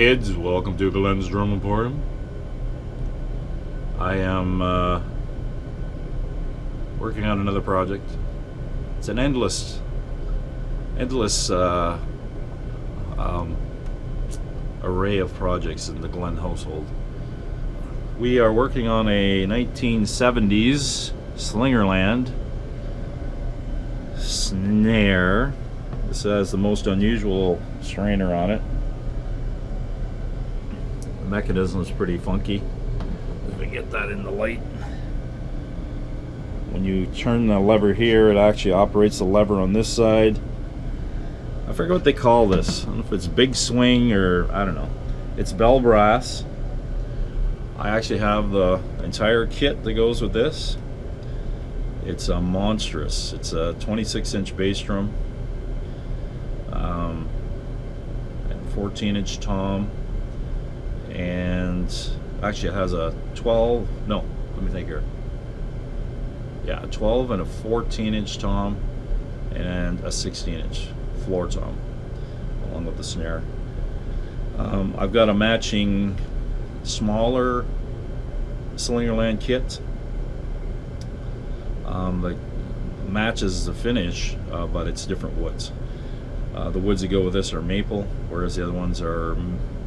kids, welcome to Glen's Drum Emporium. I am working on another project. It's an endless array of projects in the Glen household. We are working on a 1970s Slingerland snare. This has the most unusual strainer on it. The mechanism is pretty funky. If we get that in the light. When you turn the lever here, it actually operates the lever on this side. I forget what they call this. I don't know if it's big swing or I don't know. It's bell brass. I actually have the entire kit that goes with this. It's a monstrous. It's a 26-inch bass drum, and 14-inch tom, and actually it has a 12. No, let me think here. Yeah, a 12 and a 14-inch tom, and a 16-inch floor tom, along with the snare. I've got a matching smaller Slingerland kit that matches the finish, but it's different woods. The woods that go with this are maple, whereas the other ones are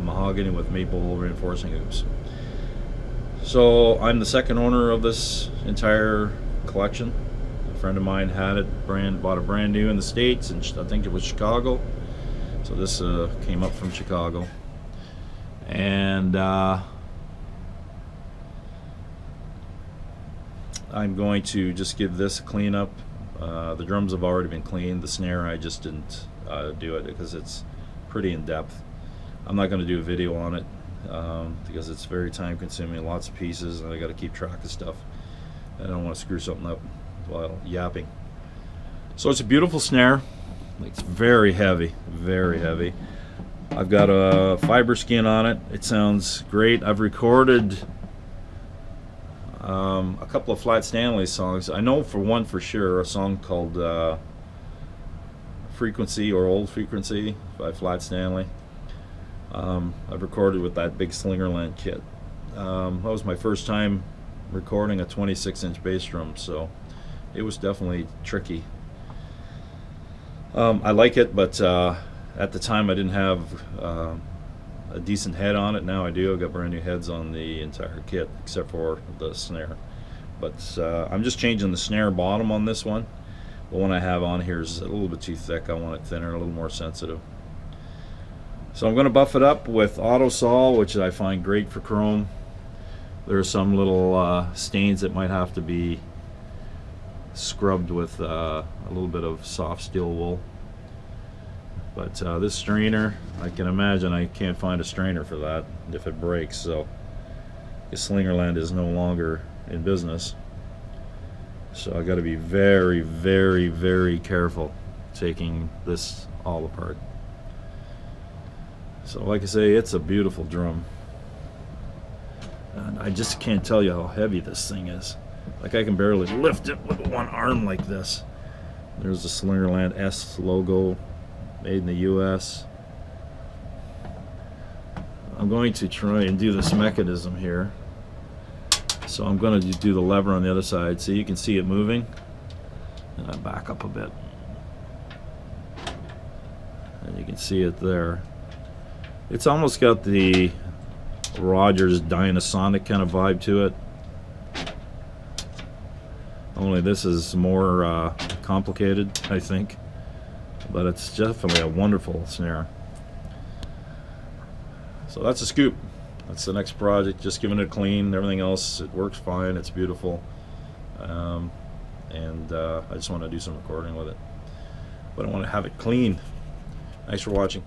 mahogany with maple reinforcing hoops. So I'm the second owner of this entire collection. A friend of mine had it, bought it brand new in the States, and I think it was Chicago. So this came up from Chicago, and I'm going to just give this a clean up. The drums have already been cleaned. The snare, I just didn't do it because it's pretty in depth. I'm not going to do a video on it because it's very time consuming, lots of pieces, and I got to keep track of stuff. I don't want to screw something up while yapping. So it's a beautiful snare. It's very heavy, very heavy. I've got a fiber skin on it. It sounds great. I've recorded a couple of Flat Stanley songs. I know for one for sure, a song called Frequency or Old Frequency by Flat Stanley. I've recorded with that big Slingerland kit. That was my first time recording a 26-inch bass drum, so it was definitely tricky. I like it, but at the time I didn't have a decent head on it. Now I do. I've got brand new heads on the entire kit except for the snare. But I'm just changing the snare bottom on this one. The one I have on here is a little bit too thick. I want it thinner, a little more sensitive. So I'm going to buff it up with auto sol, which I find great for chrome. There are some little stains that might have to be scrubbed with a little bit of soft steel wool. But this strainer, I can imagine I can't find a strainer for that if it breaks. So Slingerland is no longer in business. So I got to be very, very, very careful taking this all apart. So like I say, it's a beautiful drum. And I just can't tell you how heavy this thing is. Like I can barely lift it with one arm like this. There's the Slingerland S logo, made in the US. I'm going to try and do this mechanism here. So I'm going to do the lever on the other side so you can see it moving. And I back up a bit. And you can see it there. It's almost got the Rogers Dynasonic kind of vibe to it. Only this is more complicated, I think. But it's definitely a wonderful snare. So that's a scoop. That's the next project. Just giving it a clean. Everything else, it works fine. It's beautiful. I just want to do some recording with it. But I want to have it clean. Thanks for watching.